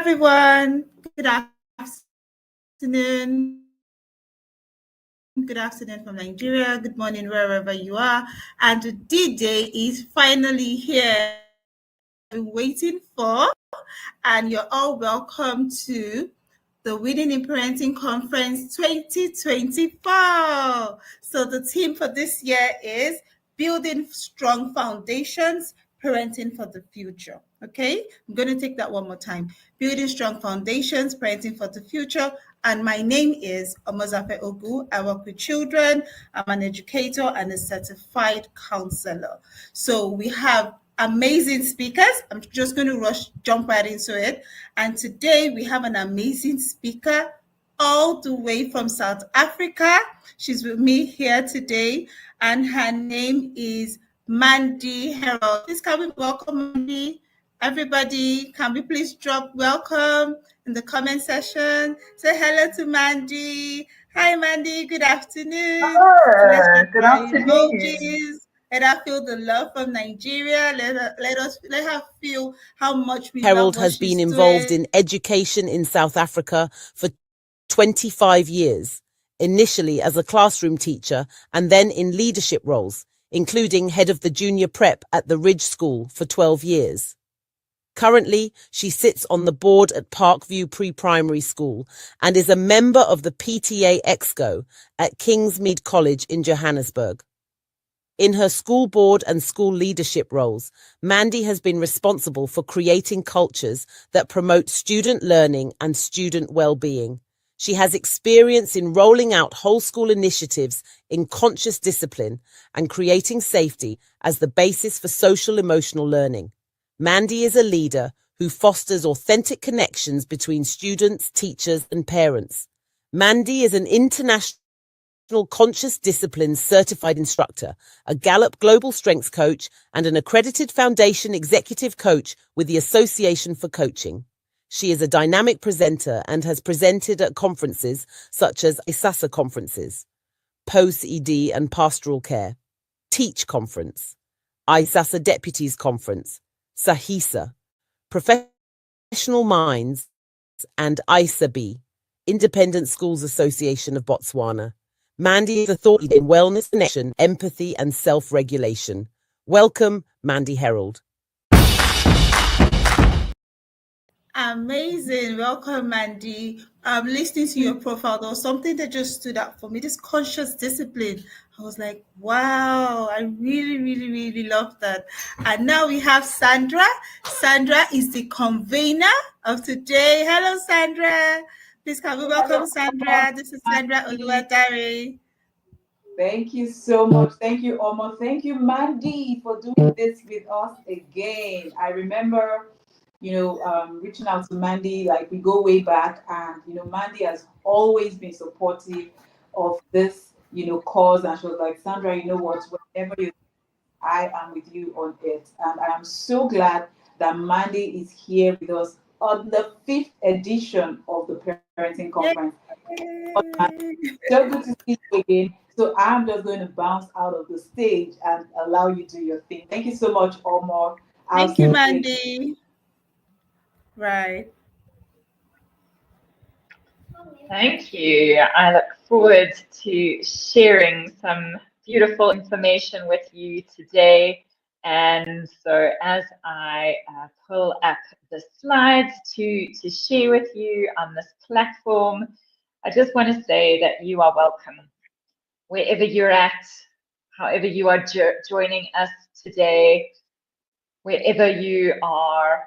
everyone. Good afternoon. Good afternoon from Nigeria. Good morning, wherever you are. And the D-Day is finally here. I've been waiting for, and you're all welcome to the Winning in Parenting Conference 2024. So the theme for this year is Building Strong Foundations, Parenting for the Future. Okay, I'm going to take that one more time. Building Strong Foundations, Parenting for the Future. And my name is Omozafe Ogu. I work with children. I'm an educator and a certified counselor. So we have amazing speakers. I'm just going to jump right into it. And today we have an amazing speaker all the way from South Africa. She's with me here today, and her name is MANDY HEROLD. Please can we welcome MANDY? Everybody, can we please drop welcome in the comment section? Say hello to MANDY. Hi, MANDY. Good afternoon. So let's get Good our afternoon. emojis. Let her feel the love from Nigeria. Let her feel how much we HEROLD love what has been she's involved doing. in education in South Africa for 25 years, initially as a classroom teacher and then in leadership roles, including head of the junior prep at the Ridge School for 12 years. Currently, she sits on the board at Parkview Pre-Primary School and is a member of the PTA Exco at Kingsmead College in Johannesburg. In her school board and school leadership roles, MANDY has been responsible for creating cultures that promote student learning and student well-being. She has experience in rolling out whole school initiatives in conscious discipline and creating safety as the basis for social emotional learning. MANDY is a leader who fosters authentic connections between students, teachers, and parents. MANDY is an international conscious disciplines certified instructor, a Gallup Global Strengths coach, and an accredited foundation executive coach with the Association for Coaching. She is a dynamic presenter and has presented at conferences such as ISASA conferences, POS-ED and Pastoral Care, Teach Conference, ISASA Deputies Conference, SAHISA, Professional Minds, and ISAB, Independent Schools Association of Botswana. MANDY is a thought leader in wellness, connection, empathy, and self-regulation. Welcome, MANDY HEROLD. Amazing. Welcome, MANDY. Listening to your profile, there was something that just stood out for me, this conscious discipline. I was like, wow, I really, really, really love that. And now we have Sandra. Sandra is the convener of today. Hello, Sandra. Please can we welcome Sandra. This is Sandra Oluwadare. Thank you so much. Thank you, Omo. Thank you, MANDY, for doing this with us again. I remember, reaching out to MANDY, like we go way back, and MANDY has always been supportive of this, cause. And she was like, Sandra, you know what? Whenever you, I am with you on it, and I am so glad that MANDY is here with us on the 5th edition of the Parenting Conference. So good to see you again. So I'm just going to bounce out of the stage and allow you to do your thing. Thank you so much, Omar. Thank you, MANDY. Right. Thank you. I look forward to sharing some beautiful information with you today. And so as I pull up the slides to share with you on this platform, I just want to say that you are welcome. Wherever you're at, however you are joining us today, wherever you are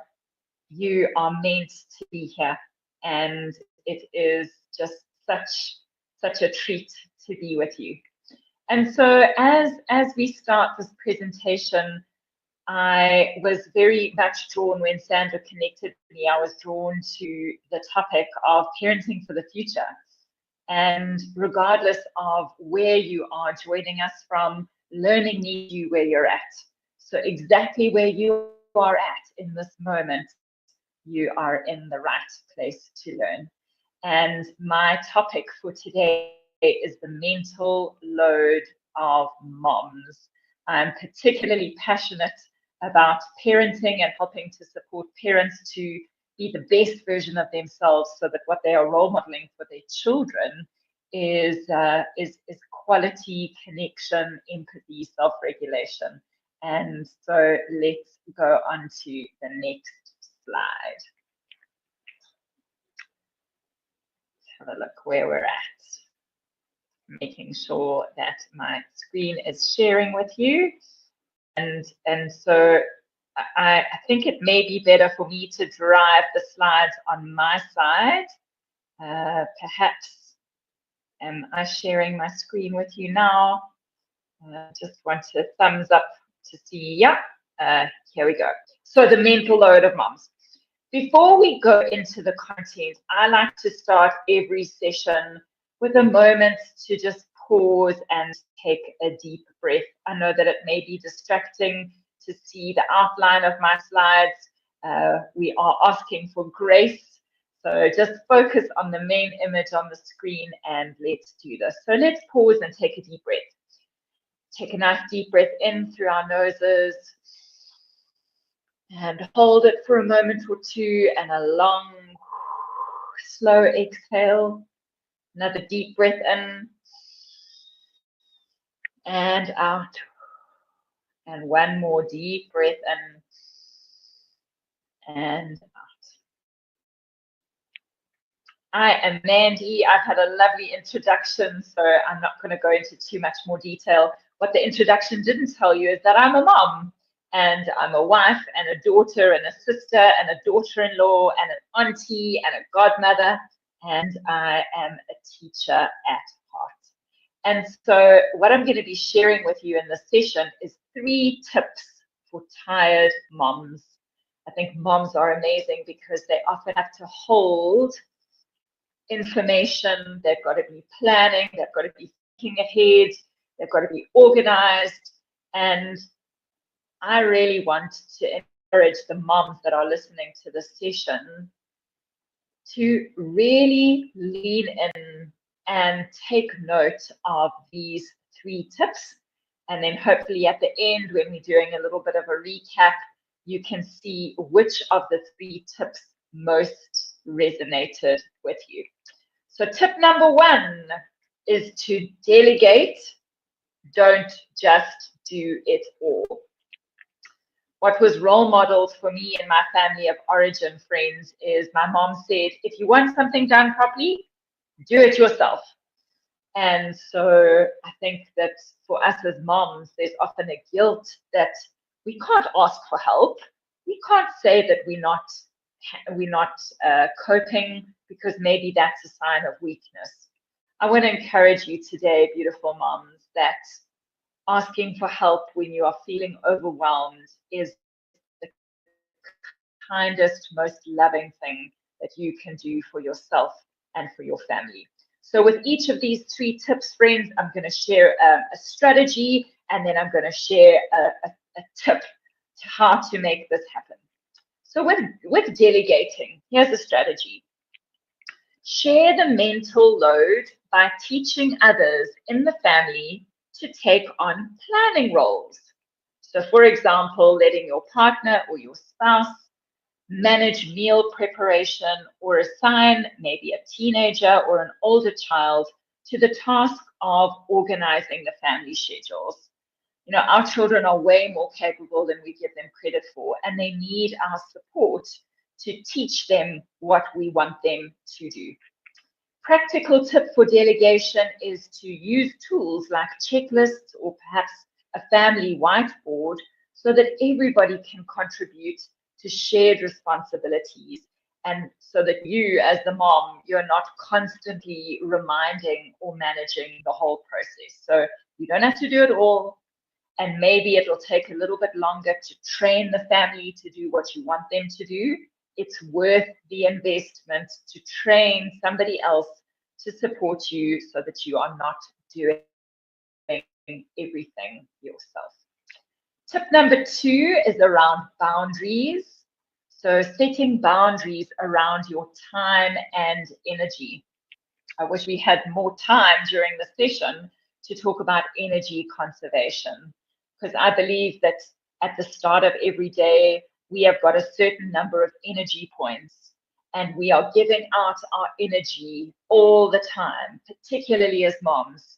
meant to be here. And it is just such a treat to be with you. And so as we start this presentation, I was very much drawn when Sandra connected me. I was drawn to the topic of parenting for the future. And regardless of where you are joining us from, learning needs you where you're at. So exactly where you are at in this moment, you are in the right place to learn. And my topic for today is the mental load of moms. I'm particularly passionate about parenting and helping to support parents to be the best version of themselves, so that what they are role modeling for their children is quality, connection, empathy, self-regulation. And so let's go on to the next slide. Let's have a look where we're at. Making sure that my screen is sharing with you. And so I think it may be better for me to drive the slides on my side. Perhaps, am I sharing my screen with you now? Just want a thumbs up to see. Yeah, here we go. So the mental load of moms. Before we go into the content, I like to start every session with a moment to just pause and take a deep breath. I know that it may be distracting to see the outline of my slides. We are asking for grace. So just focus on the main image on the screen and let's do this. So let's pause and take a deep breath. Take a nice deep breath in through our noses and hold it for a moment or two, and a long, slow exhale. Another deep breath in and out. And one more deep breath in and out. I am Mandy. I've had a lovely introduction, so I'm not going to go into too much more detail. What the introduction didn't tell you is that I'm a mom, and I'm a wife and a daughter and a sister and a daughter-in-law and an auntie and a godmother, and I am a teacher at heart. And so what I'm going to be sharing with you in this session is 3 tips for tired moms. I think moms are amazing because they often have to hold information. They've got to be planning, they've got to be thinking ahead, they've got to be organized. And I really want to encourage the moms that are listening to this session to really lean in and take note of these 3 tips. And then hopefully at the end, when we're doing a little bit of a recap, you can see which of the 3 tips most resonated with you. So tip number 1 is to delegate. Don't just do it all. What was role modeled for me and my family of origin friends is my mom said, if you want something done properly, do it yourself. And so I think that for us as moms, there's often a guilt that we can't ask for help. We can't say that we're not coping, because maybe that's a sign of weakness. I want to encourage you today, beautiful moms, that asking for help when you are feeling overwhelmed is the kindest, most loving thing that you can do for yourself and for your family. So with each of these 3 tips, friends, I'm going to share a strategy, and then I'm going to share a tip to how to make this happen. So with delegating, here's a strategy. Share the mental load by teaching others in the family to take on planning roles. So for example, letting your partner or your spouse manage meal preparation, or assign maybe a teenager or an older child to the task of organizing the family schedules. You know, our children are way more capable than we give them credit for, and they need our support to teach them what we want them to do. Practical tip for delegation is to use tools like checklists or perhaps a family whiteboard so that everybody can contribute to shared responsibilities, and so that you as the mom, you're not constantly reminding or managing the whole process. So you don't have to do it all, and maybe it'll take a little bit longer to train the family to do what you want them to do. It's worth the investment to train somebody else to support you so that you are not doing everything yourself. Tip number 2 is around boundaries. So setting boundaries around your time and energy. I wish we had more time during the session to talk about energy conservation, because I believe that at the start of every day, we have got a certain number of energy points, and we are giving out our energy all the time, particularly as moms.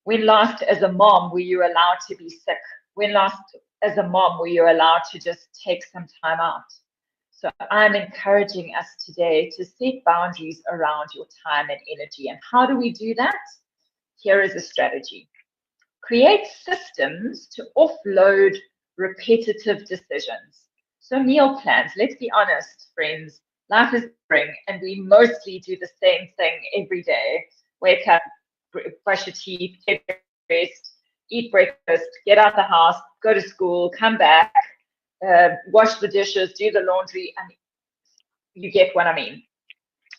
When last as a mom were you allowed to be sick? When last as a mom were you allowed to just take some time out? So I'm encouraging us today to set boundaries around your time and energy. And how do we do that? Here is a strategy. Create systems to offload repetitive decisions. So meal plans, let's be honest, friends, life is boring and we mostly do the same thing every day. Wake up, brush your teeth, get dressed, eat breakfast, get out the house, go to school, come back, wash the dishes, do the laundry, and you get what I mean.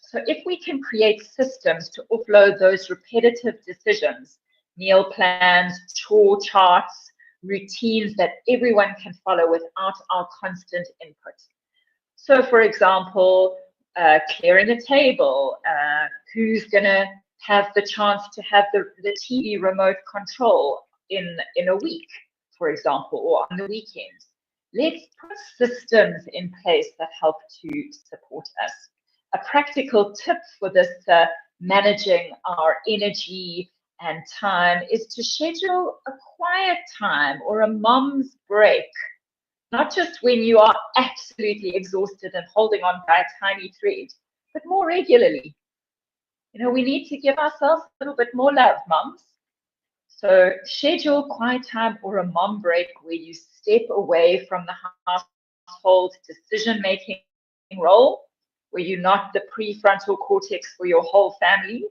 So if we can create systems to offload those repetitive decisions, meal plans, chore charts, routines that everyone can follow without our constant input. So for example, clearing the table, who's gonna have the chance to have the TV remote control in a week, for example, or on the weekends. Let's put systems in place that help to support us. A practical tip for this managing our energy and time is to schedule a quiet time or a mom's break, not just when you are absolutely exhausted and holding on by a tiny thread, but more regularly. You know, we need to give ourselves a little bit more love, moms. So schedule quiet time or a mom break where you step away from the household decision-making role, where you're not the prefrontal cortex for your whole family,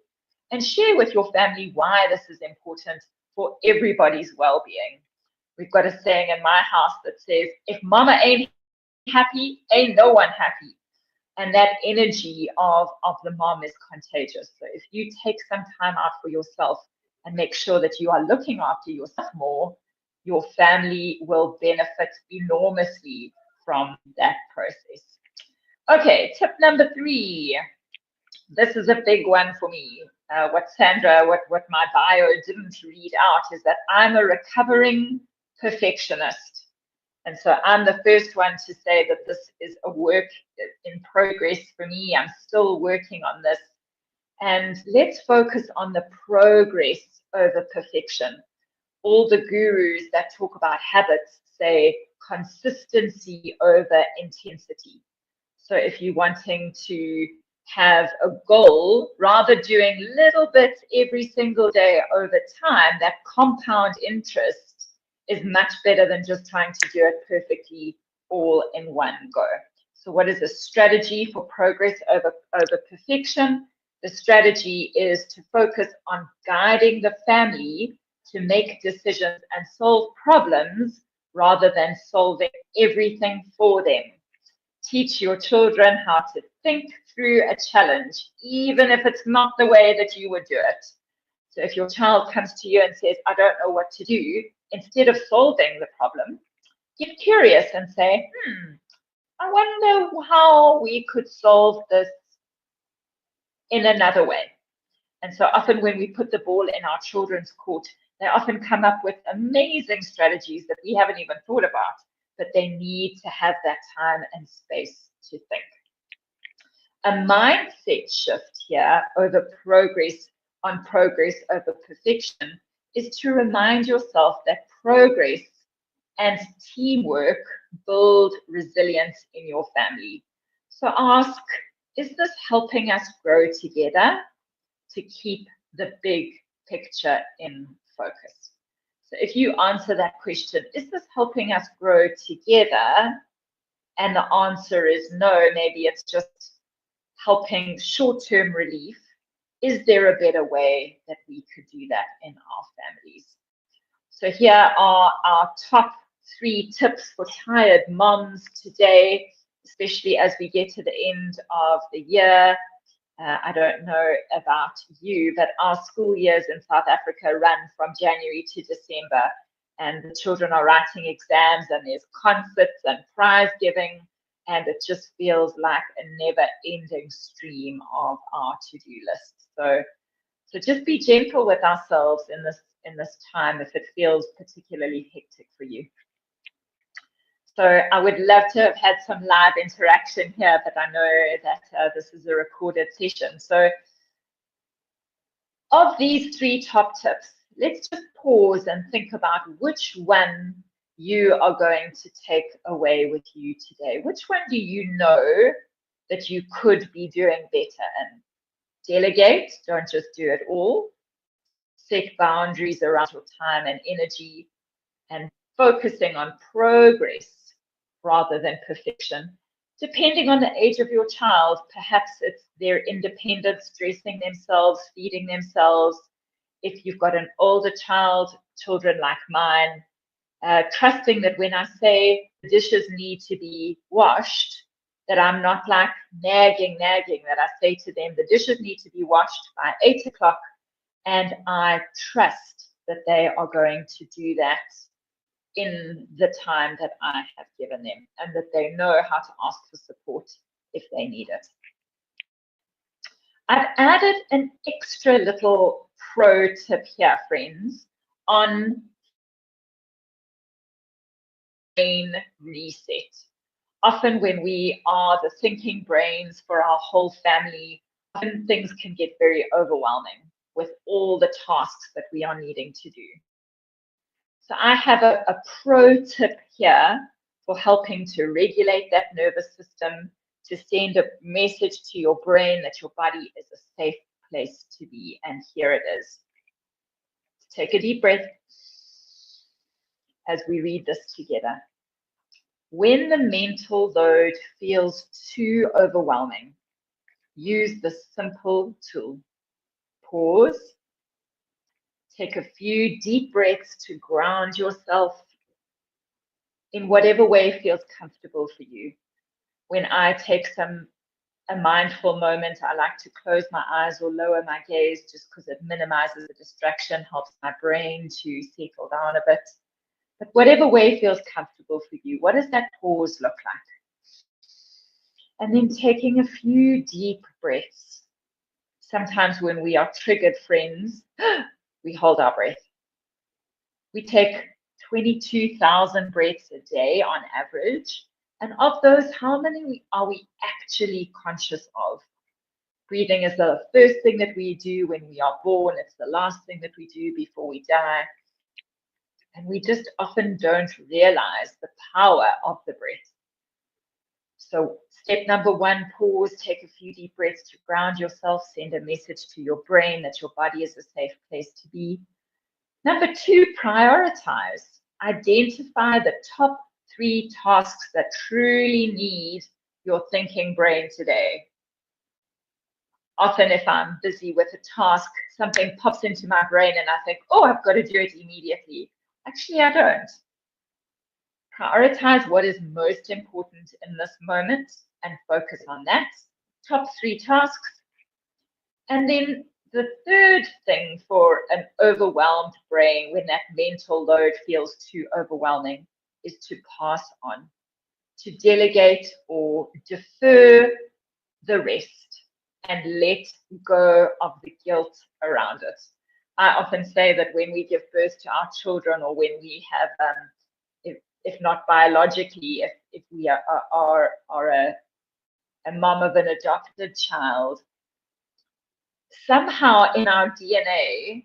and share with your family why this is important for everybody's well-being. We've got a saying in my house that says, if mama ain't happy, ain't no one happy. And that energy of the mom is contagious. So if you take some time out for yourself and make sure that you are looking after yourself more, your family will benefit enormously from that process. Okay, tip number 3. This is a big one for me. What my bio didn't read out is that I'm a recovering perfectionist. And so I'm the first one to say that this is a work in progress for me. I'm still working on this. And let's focus on the progress over perfection. All the gurus that talk about habits say consistency over intensity. So if you're wanting to have a goal, rather doing little bits every single day over time, that compound interest is much better than just trying to do it perfectly all in one go. So what is a strategy for progress over perfection? The strategy is to focus on guiding the family to make decisions and solve problems rather than solving everything for them. Teach your children how to think through a challenge, even if it's not the way that you would do it. So if your child comes to you and says, I don't know what to do, instead of solving the problem, get curious and say, I wonder how we could solve this in another way. And so often when we put the ball in our children's court, they often come up with amazing strategies that we haven't even thought about, but they need to have that time and space to think. A mindset shift here over progress over perfection is to remind yourself that progress and teamwork build resilience in your family. So ask, is this helping us grow together to keep the big picture in focus? So if you answer that question, is this helping us grow together? And the answer is no, maybe it's just helping short-term relief. Is there a better way that we could do that in our families? So here are our top 3 tips for tired moms today, especially as we get to the end of the year. I don't know about you, but our school years in South Africa run from January to December, and the children are writing exams and there's concerts and prize giving, and it just feels like a never-ending stream of our to-do list. So just be gentle with ourselves in this time if it feels particularly hectic for you. So I would love to have had some live interaction here, but I know that this is a recorded session. So of these 3 top tips, let's just pause and think about which one you are going to take away with you today. Which one do you know that you could be doing better in? Delegate, don't just do it all. Set boundaries around your time and energy, and focusing on progress rather than perfection. Depending on the age of your child, perhaps it's their independence, dressing themselves, feeding themselves. If you've got an older child, children like mine, trusting that when I say the dishes need to be washed, that I'm not like nagging, that I say to them, the dishes need to be washed by 8 o'clock, and I trust that they are going to do that in the time that I have given them, and that they know how to ask for support if they need it. I've added an extra little pro tip here, friends, on brain reset. Often when we are the thinking brains for our whole family, often things can get very overwhelming with all the tasks that we are needing to do. So I have a pro tip here for helping to regulate that nervous system, to send a message to your brain that your body is a safe place to be. And here it is. Take a deep breath as we read this together. When the mental load feels too overwhelming, use this simple tool. Pause. Take a few deep breaths to ground yourself in whatever way feels comfortable for you. When I take a mindful moment, I like to close my eyes or lower my gaze just because it minimizes the distraction, helps my brain to settle down a bit. But whatever way feels comfortable for you, what does that pause look like? And then taking a few deep breaths. Sometimes when we are triggered, friends, we hold our breath. We take 22,000 breaths a day on average. And of those, how many are we actually conscious of? Breathing is the first thing that we do when we are born. It's the last thing that we do before we die. And we just often don't realize the power of the breath. So step number 1, pause, take a few deep breaths to ground yourself, send a message to your brain that your body is a safe place to be. Number 2, prioritize. Identify the top 3 tasks that truly need your thinking brain today. Often if I'm busy with a task, something pops into my brain and I think, oh, I've got to do it immediately. Actually, I don't. Prioritize what is most important in this moment and focus on that. Top 3 tasks. And then the third thing for an overwhelmed brain when that mental load feels too overwhelming is to pass on, to delegate or defer the rest and let go of the guilt around it. I often say that when we give birth to our children, or when we have, if not biologically, if we are a mom of an adopted child, somehow in our DNA,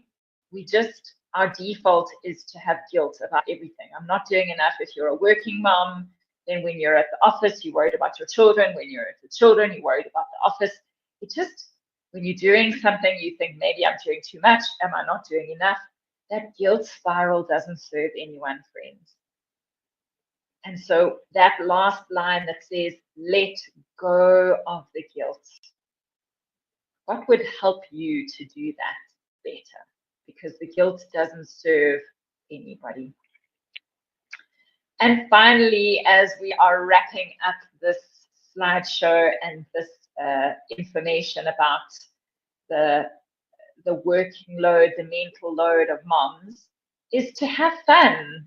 our default is to have guilt about everything. I'm not doing enough. If you're a working mom, then when you're at the office, you're worried about your children. When you're at the children, you're worried about the office. When you're doing something, you think, maybe I'm doing too much. Am I not doing enough? That guilt spiral doesn't serve anyone, friends. And so that last line that says, let go of the guilt. What would help you to do that better? Because the guilt doesn't serve anybody. And finally, as we are wrapping up this slideshow and this information about the working load, the mental load of moms, is to have fun.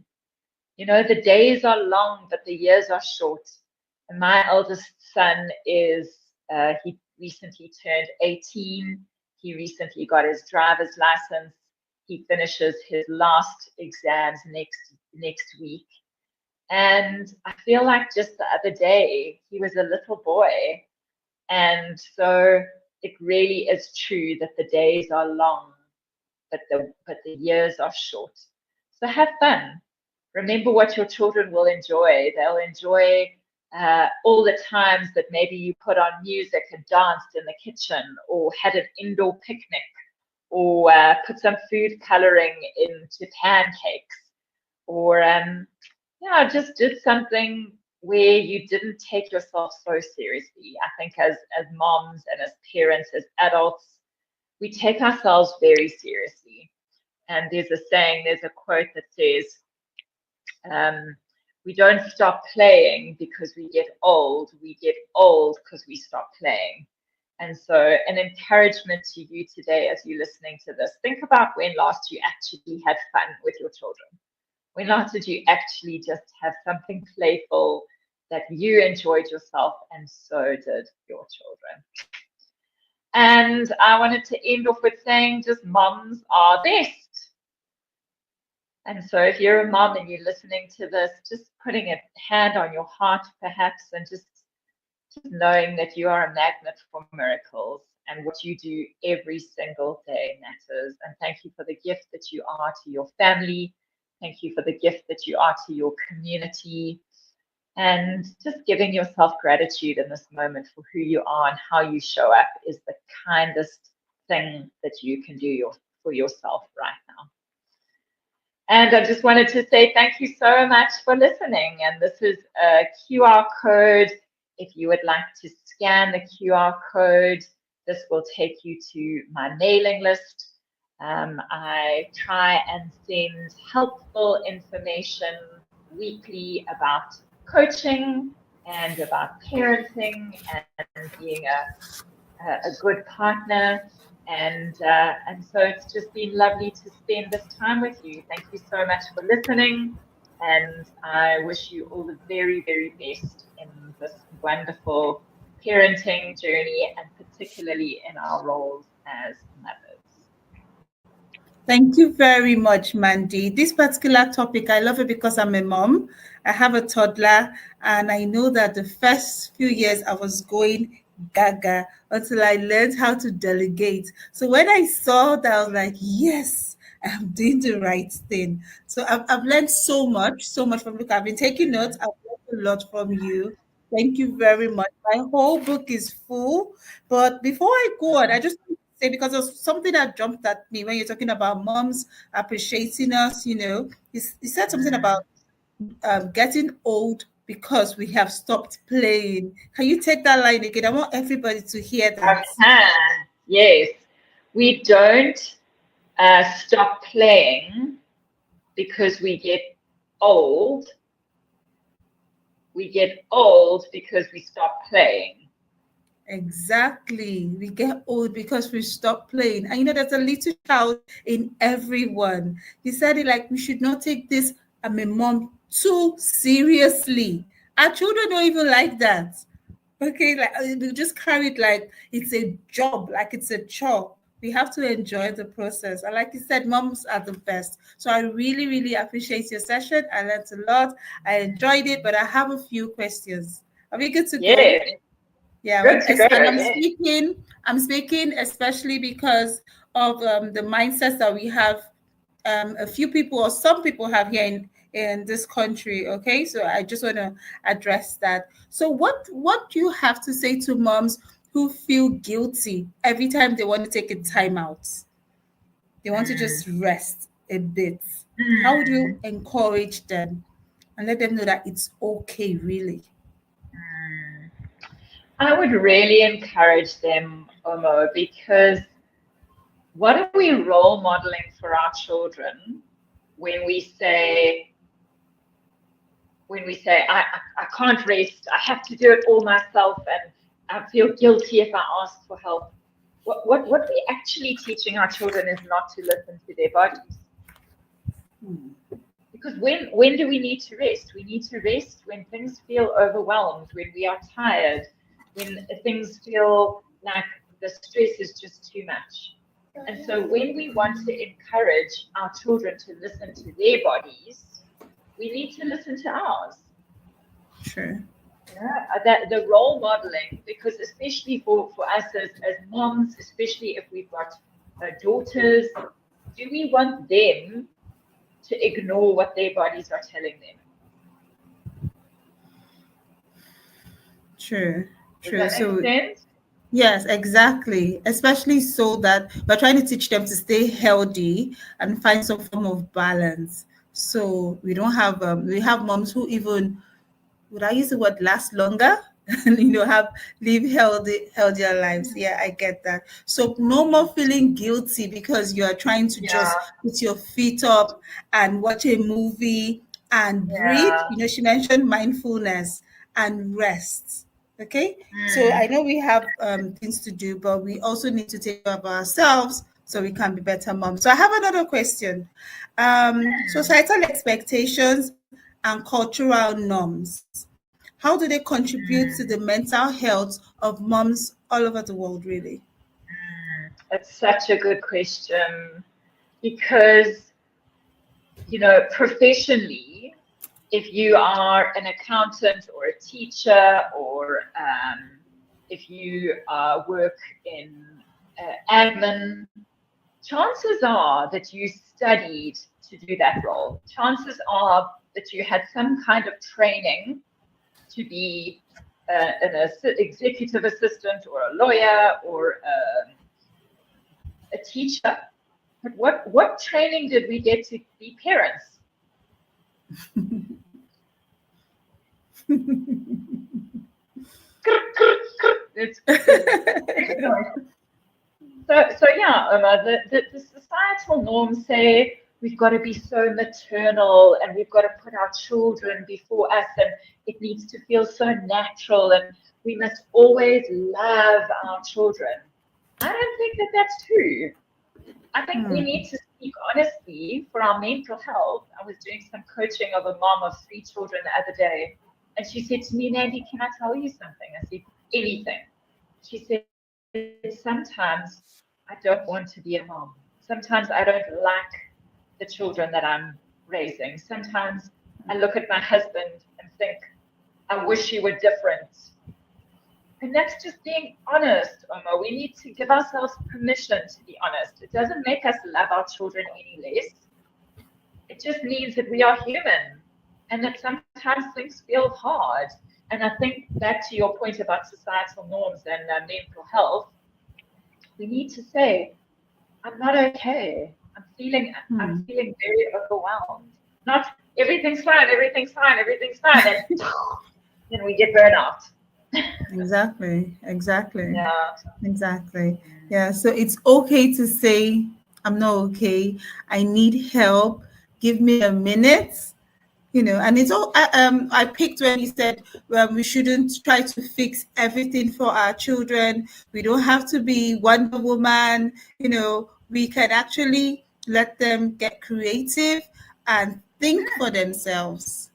You know, the days are long, but the years are short. And my eldest son he recently turned 18. He recently got his driver's license. He finishes his last exams next week. And I feel like just the other day, he was a little boy. And so it really is true that the days are long, but the years are short. So have fun. Remember what your children will enjoy. They'll enjoy all the times that maybe you put on music and danced in the kitchen, or had an indoor picnic, or put some food coloring into pancakes, or just did something where you didn't take yourself so seriously. I think as moms and as parents, as adults, we take ourselves very seriously. And there's a saying, there's a quote that says, we don't stop playing because we get old because we stop playing. And so an encouragement to you today as you're listening to this, think about when last you actually had fun with your children. When last did you actually just have something playful that you enjoyed yourself, and so did your children? And I wanted to end off with saying just moms are best. And so if you're a mom and you're listening to this, just putting a hand on your heart perhaps, and just knowing that you are a magnet for miracles, and what you do every single day matters. And thank you for the gift that you are to your family. Thank you for the gift that you are to your community. And just giving yourself gratitude in this moment for who you are and how you show up is the kindest thing that you can do for yourself right now. And I just wanted to say thank you so much for listening. And this is a QR code. If you would like to scan the QR code, this will take you to my mailing list. I try and send helpful information weekly about coaching and about parenting and being a good partner. And so it's just been lovely to spend this time with you. Thank you so much for listening. And I wish you all the very, very best in this wonderful parenting journey, and particularly in our roles as mothers. Thank you very much, Mandy. This particular topic, I love it because I'm a mom. I have a toddler, and I know that the first few years I was going gaga until I learned how to delegate. So when I saw that, I was like, yes, I'm doing the right thing. So I've learned so much from Luke. I've been taking notes. I've learned a lot from you. Thank you very much. My whole book is full. But before I go on, I just say, because there's something that jumped at me when you're talking about moms appreciating us, you said something about getting old because we have stopped playing. Can you take that line again? I want everybody to hear that. I can, yes. We don't stop playing because we get old. We get old because we stop playing. Exactly. We get old because we stop playing. And there's a little child in everyone. You said it like, we should not take this, I'm a mom, too seriously. Our children don't even like that. Okay, like we just carry it like it's a job, like it's a chore. We have to enjoy the process. And like you said, moms are the best. So I really, really appreciate your session. I learned a lot. I enjoyed it, but I have a few questions. Are we good to go? Yeah, good to go. and I'm speaking especially because of the mindsets that we have, a few people or some people have here in this country. Okay, so I just want to address that. So what do you have to say to moms who feel guilty every time they want to take a time out? They want to just rest a bit. How would you encourage them and let them know that it's okay, really? I would really encourage them, Omo, because what are we role modeling for our children when we say, I can't rest, I have to do it all myself, and I feel guilty if I ask for help? What we're actually teaching our children is not to listen to their bodies. Because when do we need to rest? We need to rest when things feel overwhelmed, when we are tired, when things feel like the stress is just too much. And so when we want to encourage our children to listen to their bodies, we need to listen to ours. True. Yeah, that the role modeling, because especially for us as moms, especially if we've got daughters, do we want them to ignore what their bodies are telling them? True. Does True. that make So sense? yes, exactly. Especially so that we're trying to teach them to stay healthy and find some form of balance. So we have moms who even, would I use the word, last longer and have live healthier lives. Yeah, I get that. So no more feeling guilty because you are trying to Yeah, just put your feet up and watch a movie and breathe. yeah. She mentioned mindfulness and rest. Okay, so I Mm, know we have things to do, but we also need to take care of ourselves so we can be better moms. So I have another question. Societal expectations and cultural norms, how do they contribute to mm, the mental health of moms all over the world, really? that's such a good question because, professionally, if you are an accountant or a teacher or if you work in admin, chances are that you studied to do that role. Chances are that you had some kind of training to be an executive assistant or a lawyer or a teacher. But what training did we get to be parents? It's so yeah, Omar, the societal norms say we've got to be so maternal and we've got to put our children before us and it needs to feel so natural and we must always love our children. I don't think that that's true. I think we need to speak honestly for our mental health. I was doing some coaching of a mom of 3 children the other day, and she said to me, Mandy, can I tell you something? I said, anything. She said, sometimes I don't want to be a mom. Sometimes I don't like the children that I'm raising. Sometimes I look at my husband and think, I wish he were different. And that's just being honest, Omar. We need to give ourselves permission to be honest. It doesn't make us love our children any less. It just means that we are human and that sometimes things feel hard. And I think back to your point about societal norms and mental health, we need to say, I'm not okay. I'm feeling very overwhelmed. Not everything's fine, everything's fine, everything's fine. And then we get burned out. Exactly, exactly, Yeah. exactly. Yeah, so it's okay to say, I'm not okay. I need help. Give me a minute. And it's all I picked when you said, well, we shouldn't try to fix everything for our children. We don't have to be Wonder Woman. We can actually let them get creative and think for themselves.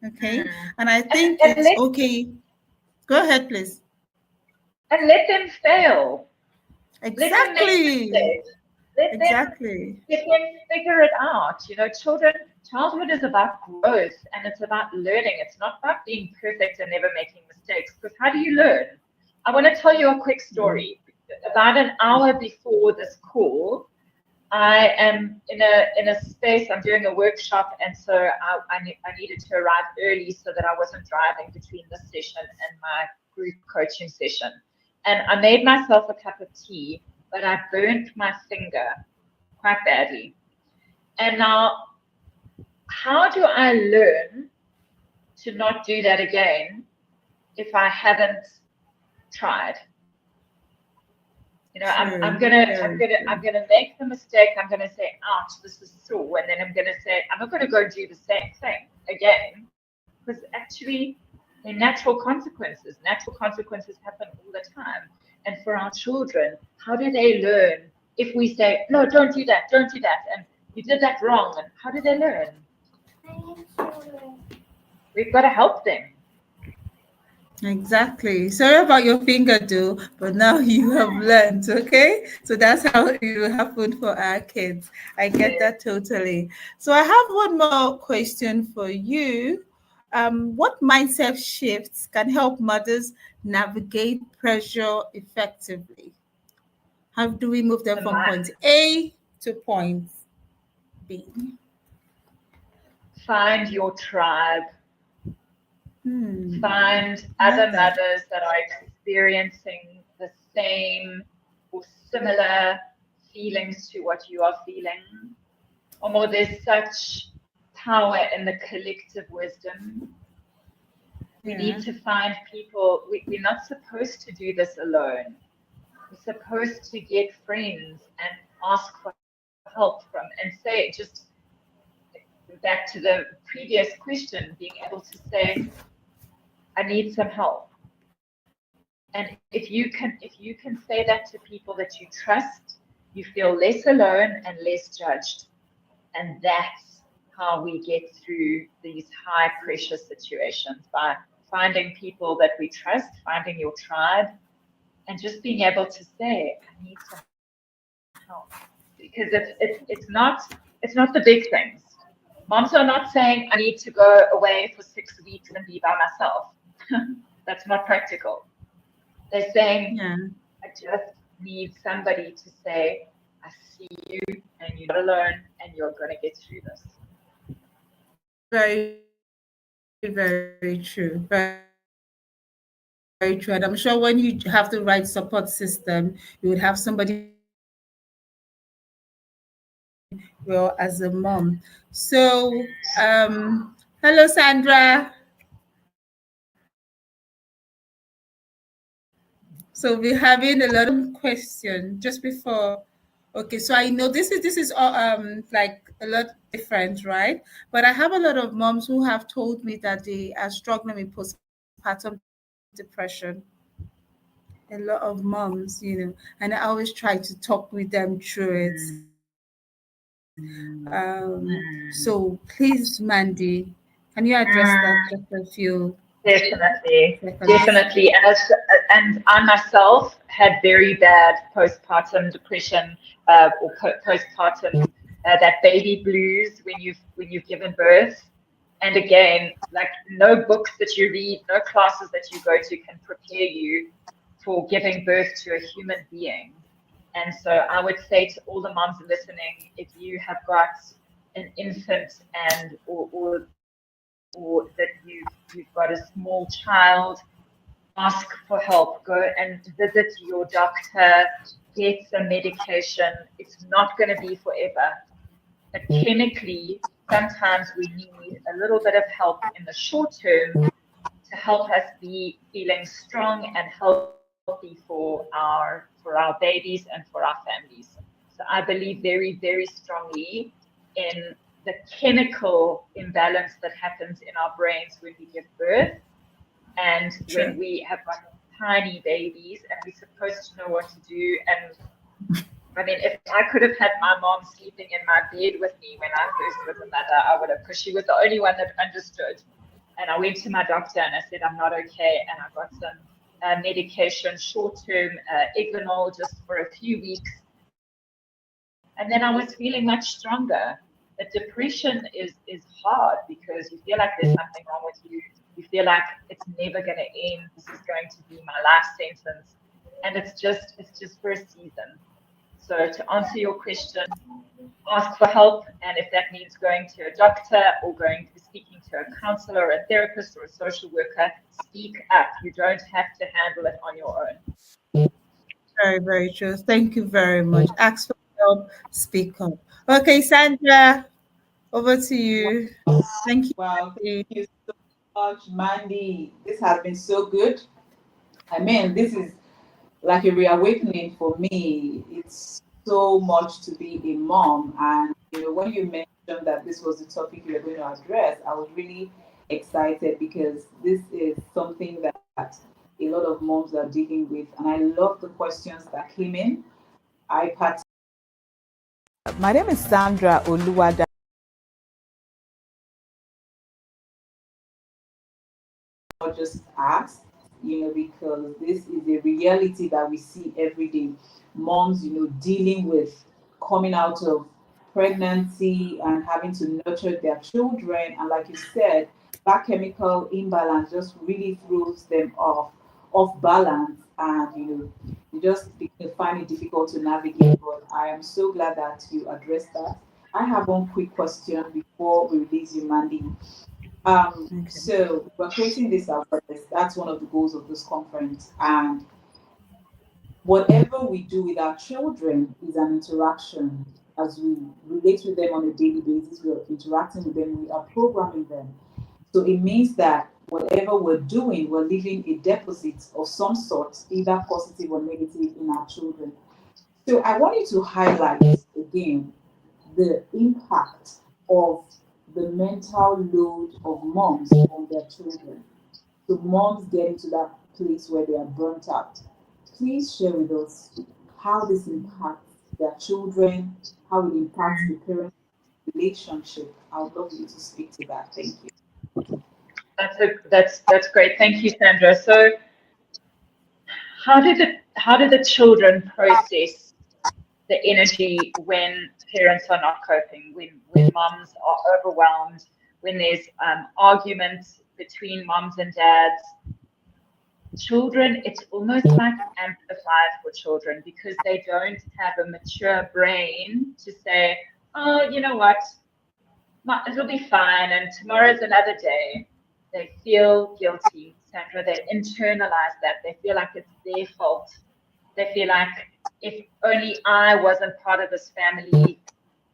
Okay, Mm. and I And, think and it's let okay. Go ahead, please. and let them fail. Let them make Exactly, mistakes. exactly. Let them figure it out. Childhood is about growth and it's about learning. It's not about being perfect and never making mistakes. Because how do you learn? I want to tell you a quick story. About an hour before this call, I am in a space. I'm doing a workshop, and so I needed to arrive early so that I wasn't driving between this session and my group coaching session. And I made myself a cup of tea, but I burnt my finger quite badly. And now, how do I learn to not do that again if I haven't tried? I'm True, gonna I'm very gonna true. I'm gonna make the mistake. I'm gonna say, ouch, this is sore, and then I'm gonna say, I'm not gonna go do the same thing again, because actually they're natural consequences. Natural consequences happen all the time. And for our children, how do they learn if we say, no, don't do that, and you did that wrong, and how do they learn? We've got to help them. Exactly. Sorry about your finger, though, but now you have learned, okay? So that's how it will happen for our kids. I get that totally. So I have one more question for you. What mindset shifts can help mothers navigate pressure effectively? How do we move them The from mi- point A to point B? Find your tribe. Find Love other that. mothers that are experiencing the same or similar feelings to what you are feeling. Or more, there's such power in the collective wisdom. We Yeah. need to find people. We're not supposed to do this alone. We're supposed to get friends and ask for help from and say, just back to the previous question, being able to say, I need some help. And if you can say that to people that you trust, you feel less alone and less judged. And that's how we get through these high pressure situations, by finding people that we trust, finding your tribe, and just being able to say, I need some help. Because it's not the big things. Moms are not saying I need to go away for 6 weeks and be by myself. That's not practical. They're saying Yeah. I just need somebody to say, I see you and you're not alone and you're going to get through this. Very, very true. Very true. And I'm sure when you have the right support system, you would have somebody who would understand well as a mom. So, hello, Sandra. So we're having a lot of question just before. Okay, so I know this is like a lot different, right? But I have a lot of moms who have told me that they are struggling with postpartum depression. A lot of moms, and I always try to talk with them through it. So please, Mandy, can you address that just a few Definitely, seconds? definitely. And I myself had very bad postpartum depression, or postpartum, that baby blues when you've given birth. And again, like, no books that you read, no classes that you go to can prepare you for giving birth to a human being. And so I would say to all the moms listening, if you have got an infant, and or that you've got a small child, ask for help. Go and visit your doctor, get some medication. It's not going to be forever. But chemically, sometimes we need a little bit of help in the short term to help us be feeling strong and healthy for our babies and for our families. So I believe very, very strongly in the chemical imbalance that happens in our brains when we give birth, and when True. we have got tiny babies and we're supposed to know what to do. And I mean, if I could have had my mom sleeping in my bed with me when I first was a mother, I would have, because she was the only one that understood. And I went to my doctor and I said, I'm not okay. And I got some medication, short term Ignol, just for a few weeks. And then I was feeling much stronger. But depression is hard, because you feel like there's something wrong with you. You feel like it's never going to end. This is going to be my life sentence. And it's just for a season. So to answer your question, ask for help. And if that means going to a doctor or going to speaking to a counselor, a therapist, or a social worker, speak up. You don't have to handle it on your own. Very, very true. Thank you very much. Ask for help, speak up. Okay, Sandra, over to Wow. you. Thank you, Wow. Mandy. Thank you so much, Mandy. This has been so good. I mean, this is like a reawakening for me. It's so much to be a mom. And, when you mentioned that this was the topic you were going to address, I was really excited, because this is something that a lot of moms are dealing with. And I love the questions that came in. I part- My name is Sandra Oluwada. Just asked. because this is a reality that we see every day. Moms, dealing with coming out of pregnancy and having to nurture their children. And like you said, that chemical imbalance just really throws them off balance. And, you just begin to find it difficult to navigate. But I am so glad that you addressed that. I have one quick question before we release you, Mandy. So we're creating this awareness. That's one of the goals of this conference. And whatever we do with our children is an interaction. As we relate with them on a daily basis, we are interacting with them, we are programming them. So it means that whatever we're doing, we're leaving a deposit of some sort, either positive or negative, in our children. So I wanted to highlight again the impact of the mental load of moms on their children. So moms getting to that place where they are burnt out. Please share with us how this impacts their children, how it impacts the parent relationship. I would love you to speak to that. Thank you. That's great. Thank you, Sandra. So how do the children process the energy when parents are not coping, when moms are overwhelmed, when there's arguments between moms and dads? Children, it's almost like amplified for children because they don't have a mature brain to say, oh, you know what, it'll be fine, and tomorrow's another day. They feel guilty, Sandra. They internalize that. They feel like it's their fault. They feel like if only I wasn't part of this family,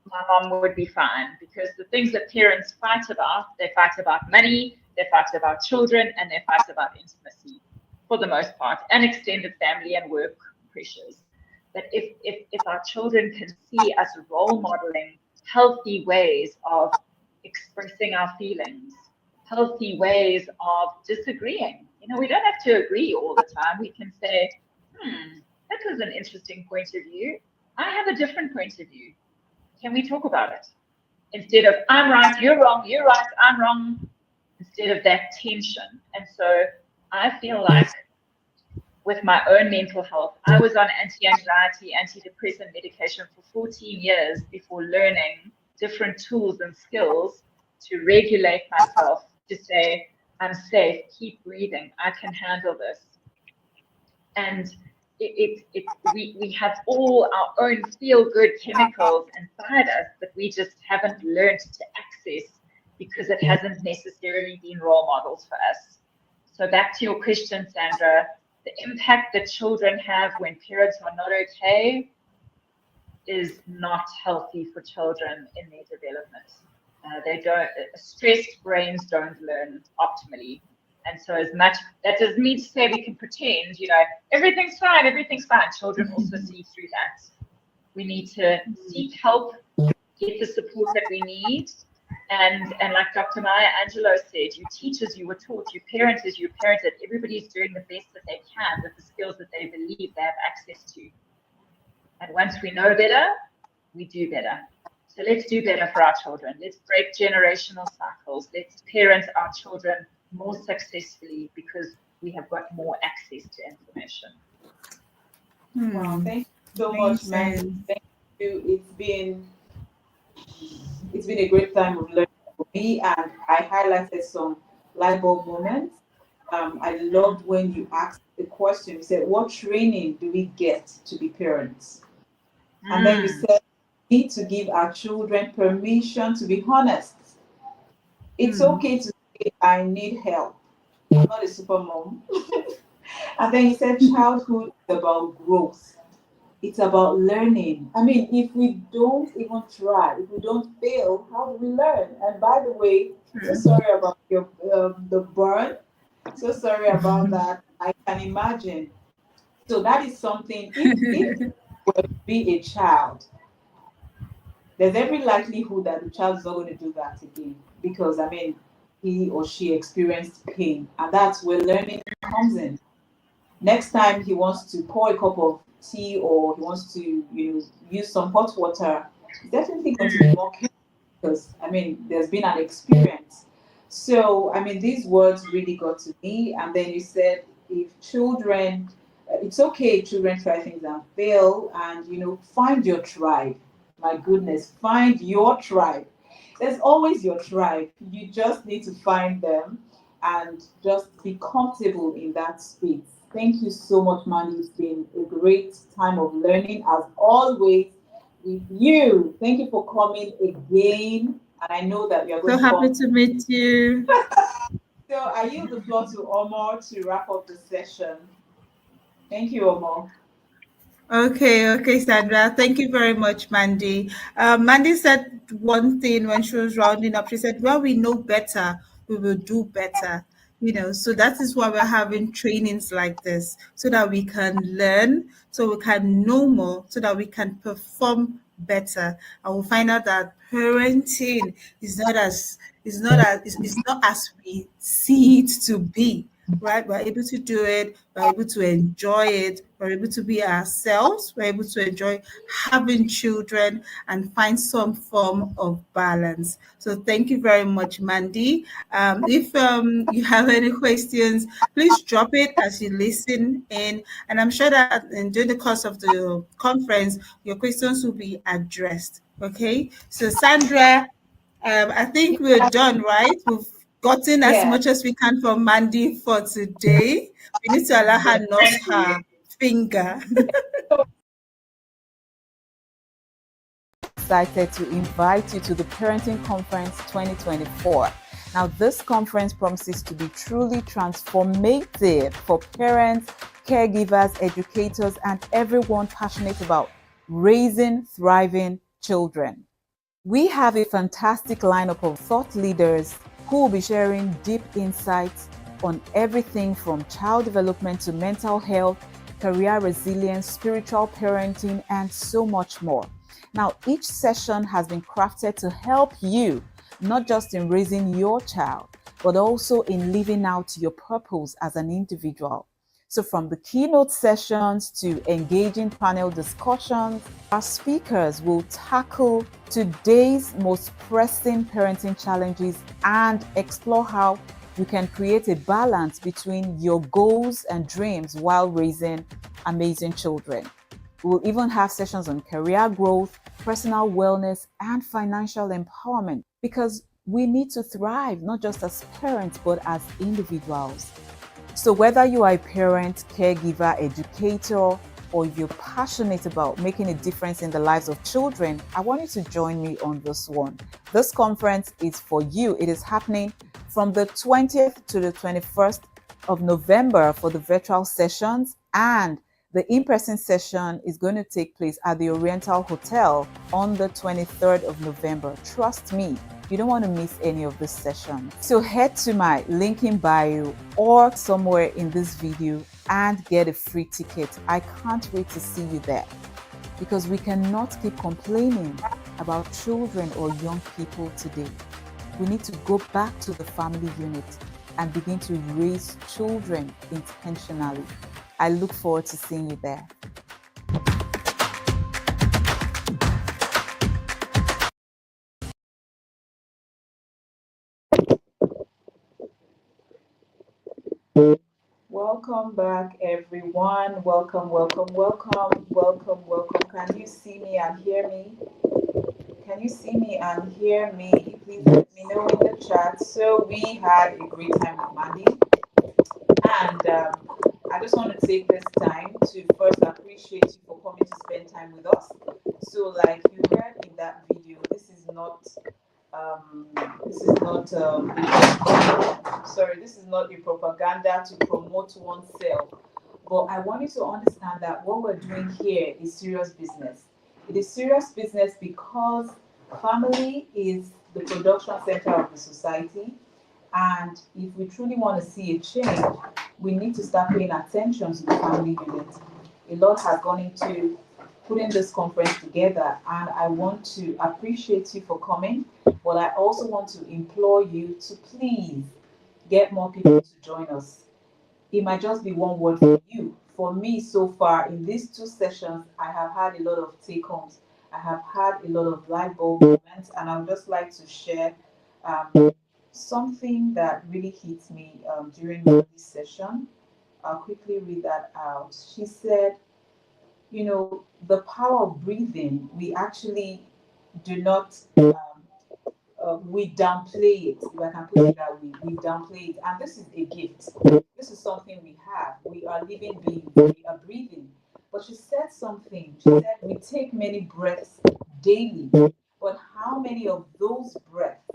my mom would be fine. Because the things that parents fight about, they fight about money, they fight about children, and they fight about intimacy for the most part, and extended family and work pressures. But if our children can see us role modeling healthy ways of expressing our feelings, healthy ways of disagreeing. We don't have to agree all the time. We can say, that was an interesting point of view. I have a different point of view. Can we talk about it? Instead of, I'm right, you're wrong, you're right, I'm wrong. Instead of that tension. And so I feel like with my own mental health, I was on anti-anxiety, antidepressant medication for 14 years before learning different tools and skills to regulate myself, to say, I'm safe, keep breathing, I can handle this. And we have all our own feel-good chemicals inside us that we just haven't learned to access because it hasn't necessarily been role models for us. So back to your question, Sandra, the impact that children have when parents are not okay is not healthy for children in their development. Stressed brains don't learn optimally. And so that doesn't mean to say we can pretend, everything's fine. Children also see through that. We need to seek help, get the support that we need. And like Dr. Maya Angelou said, you teach as you were taught, you parent as you parented. Everybody's doing the best that they can with the skills that they believe they have access to. And once we know better, we do better. So let's do better for our children. Let's break generational cycles. Let's parent our children more successfully because we have got more access to information. Wow, thank you so much, man. Thank you. It's been a great time of learning for me, and I highlighted some light bulb moments. I loved when you asked the question. You said, "What training do we get to be parents?" And then you said, "We need to give our children permission to be honest. It's okay to say I need help. I'm not a super mom." And then you said, "Childhood is about growth. It's about learning." I mean, if we don't even try, if we don't fail, how do we learn? And by the way, so sorry about your the burn. So sorry about that. I can imagine. So that is something. If were to be a child, there's every likelihood that the child is not going to do that again because I mean, he or she experienced pain, and that's where learning comes in. Next time he wants to pour a cup of tea or he wants to use some hot water, he's definitely going to be more careful because I mean there's been an experience. So I mean these words really got to me. And then you said if children, it's okay if children try things and fail, and find your tribe. My goodness, find your tribe. There's always your tribe. You just need to find them and just be comfortable in that space. Thank you so much, Mandy. It's been a great time of learning as always with you. Thank you for coming again. And I know that you're So going to happy come. to meet you. So I yield the floor to Omar to wrap up the session. Thank you, Omar. Okay, Sandra. Thank you very much, Mandy. Mandy said one thing when she was rounding up. She said, "Well, we know better, we will do better." So that is why we're having trainings like this, so that we can learn, so we can know more, so that we can perform better. And we'll find out that parenting is not as we see it to be, right? We're able to do it, we're able to enjoy it, we're able to be ourselves, we're able to enjoy having children and find some form of balance. So thank you very much, Mandy. If you have any questions, please drop it as you listen in, and I'm sure that during the course of the conference, your questions will be addressed. Okay, so Sandra, I think we're done, right? We've gotten as Yeah. much as we can from Mandy for today. We need to allow her nurse her finger. Excited to invite you to the Parenting Conference 2024. Now, this conference promises to be truly transformative for parents, caregivers, educators, and everyone passionate about raising thriving children. We have a fantastic lineup of thought leaders who will be sharing deep insights on everything from child development to mental health, career resilience, spiritual parenting, and so much more. Now, each session has been crafted to help you, not just in raising your child, but also in living out your purpose as an individual. So from the keynote sessions to engaging panel discussions, our speakers will tackle today's most pressing parenting challenges and explore how you can create a balance between your goals and dreams while raising amazing children. We'll even have sessions on career growth, personal wellness, and financial empowerment, because we need to thrive, not just as parents, but as individuals. So whether you are a parent, caregiver, educator, or you're passionate about making a difference in the lives of children, I want you to join me on this one. This conference is for you. It is happening from the 20th to the 21st of November for the virtual sessions, and the in-person session is going to take place at the Oriental Hotel on the 23rd of November. Trust me, you don't want to miss any of this session. So head to my link in bio or somewhere in this video and get a free ticket. I can't wait to see you there, because we cannot keep complaining about children or young people today. We need to go back to the family unit and begin to raise children intentionally. I look forward to seeing you there. Welcome back, everyone. Welcome, welcome, welcome, welcome, welcome. Can you see me and hear me? Can you see me and hear me? Please let me know in the chat. So we had a great time with Mandy, and I just want to take this time to first appreciate you for coming to spend time with us. So, like you heard in that video, um, this is not this is not a propaganda to promote oneself. But I want you to understand that what we're doing here is serious business. It is serious business because family is the production center of the society. And if we truly want to see a change, we need to start paying attention to the family unit. A lot has gone into putting this conference together, and I want to appreciate you for coming, but I also want to implore you to please get more people to join us. It might just be one word for you. For me, so far in these two sessions, I have had a lot of take homes. I have had a lot of light bulb moments, and I would just like to share something that really hit me during this session. I'll quickly read that out. She said, you know, the power of breathing, we actually do not, we downplay it. If I can put it that way, we downplay it. And this is a gift. This is something we have. We are living beings, we are breathing. But she said something. She said, we take many breaths daily, but how many of those breaths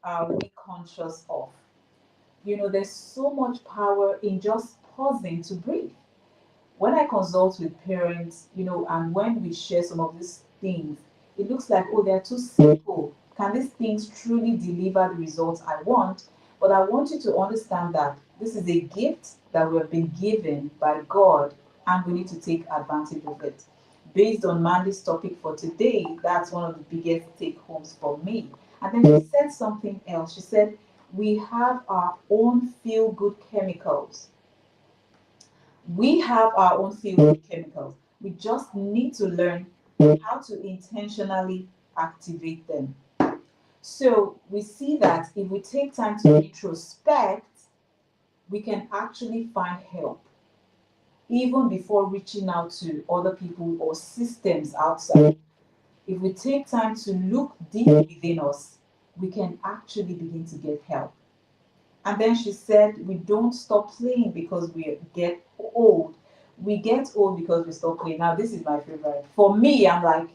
are we conscious of? You know, there's so much power in just pausing to breathe. When I consult with parents, you know, and when we share some of these things, it looks like, oh, they're too simple. Can these things truly deliver the results I want? But I want you to understand that this is a gift that we have been given by God, and we need to take advantage of it. Based on Mandy's topic for today, that's one of the biggest take homes for me. And then she said something else. She said, we have our own feel good chemicals. We have our own feel good chemicals. We just need to learn how to intentionally activate them. So we see that if we take time to retrospect, we can actually find help even before reaching out to other people or systems outside. If we take time to look deep within us, we can actually begin to get help. And then she said, we don't stop playing because we get old. We get old because we stop playing. Now, this is my favorite. For me, I'm like,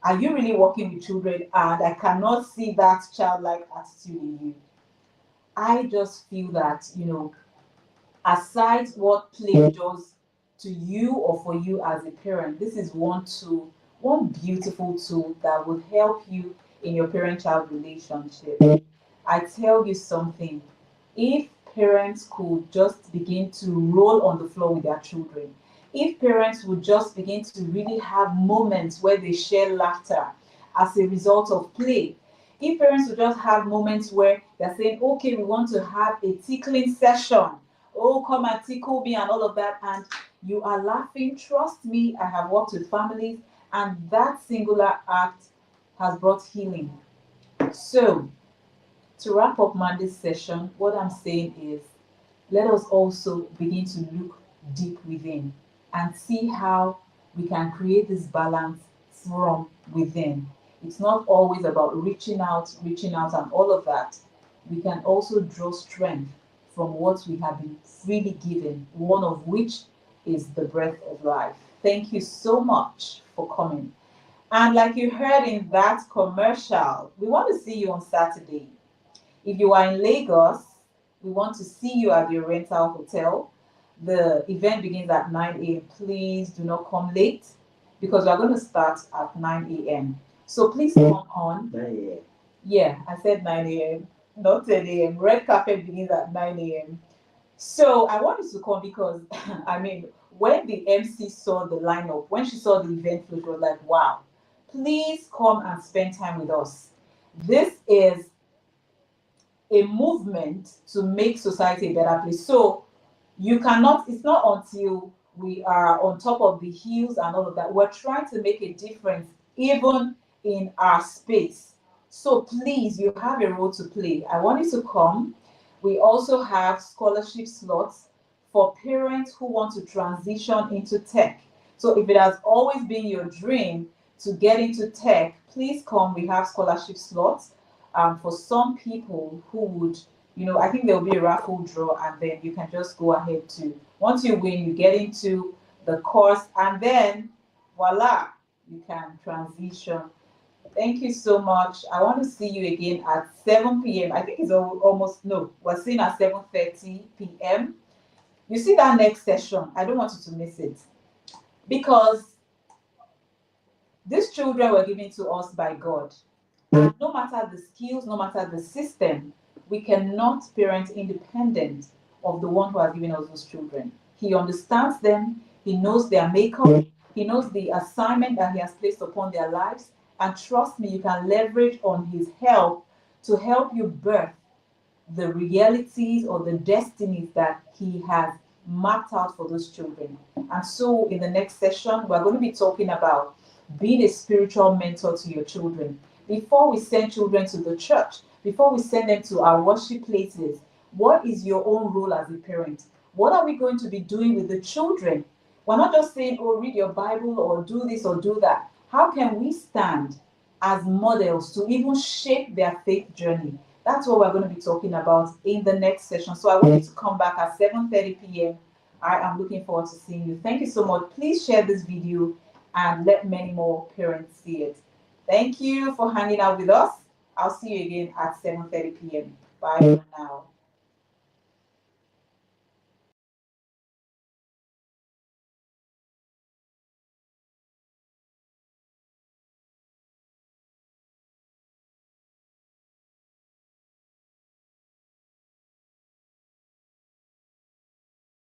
are you really working with children? And I cannot see that childlike attitude in you. I just feel that, you know, aside what play does to you or for you as a parent, this is one tool, one beautiful tool that would help you in your parent-child relationship. I tell you something, if parents could just begin to roll on the floor with their children, if parents would just begin to really have moments where they share laughter as a result of play, if parents would just have moments where they're saying, okay, we want to have a tickling session, oh, come and tickle me and all of that, and you are laughing, trust me, I have worked with families, and that singular act has brought healing. So, to wrap up Monday's session, what I'm saying is let us also begin to look deep within and see how we can create this balance from within. It's not always about reaching out, and all of that. We can also draw strength from what we have been freely given, one of which is the breath of life. Thank you so much for coming. And like you heard in that commercial, we want to see you on Saturday. If you are in Lagos, we want to see you at the Oriental Hotel. The event begins at 9 a.m. Please do not come late because we're going to start at 9 a.m. So please come on. 9 a.m. Yeah, I said 9 a.m., not 10 a.m. Red carpet begins at 9 a.m. So I wanted to come because, I mean, when the MC saw the lineup, when she saw the event flow, she was like, wow, please come and spend time with us. This is a movement to make society a better place. So you cannot, it's not until we are on top of the hills and all of that. We're trying to make a difference even in our space. So please, you have a role to play. I want you to come. We also have scholarship slots for parents who want to transition into tech. So if it has always been your dream to get into tech, please come. We have scholarship slots. For some people who would, you know, I think there will be a raffle draw, and then you can just go ahead to, once you win, you get into the course, and then voila, you can transition. Thank you so much. I want to see you again at 7 p.m. I think it's almost, no, we're seeing at 7:30 p.m. You see that next session, I don't want you to miss it because these children were given to us by God. And no matter the skills, no matter the system, we cannot parent independent of the one who has given us those children. He understands them, he knows their makeup, he knows the assignment that he has placed upon their lives. And trust me, you can leverage on his help to help you birth the realities or the destinies that he has mapped out for those children. And so in the next session, we're going to be talking about being a spiritual mentor to your children. Before we send children to the church, before we send them to our worship places, What is your own role as a parent? What are we going to be doing with the children? We're not just saying, oh, read your Bible or do this or do that. How can we stand as models to even shape their faith journey? That's what we're going to be talking about in the next session. So I want you to come back at 7:30 p.m. I am looking forward to seeing you. Thank you so much. Please share this video and let many more parents see it. Thank you for hanging out with us. I'll see you again at 7:30 p.m. Bye.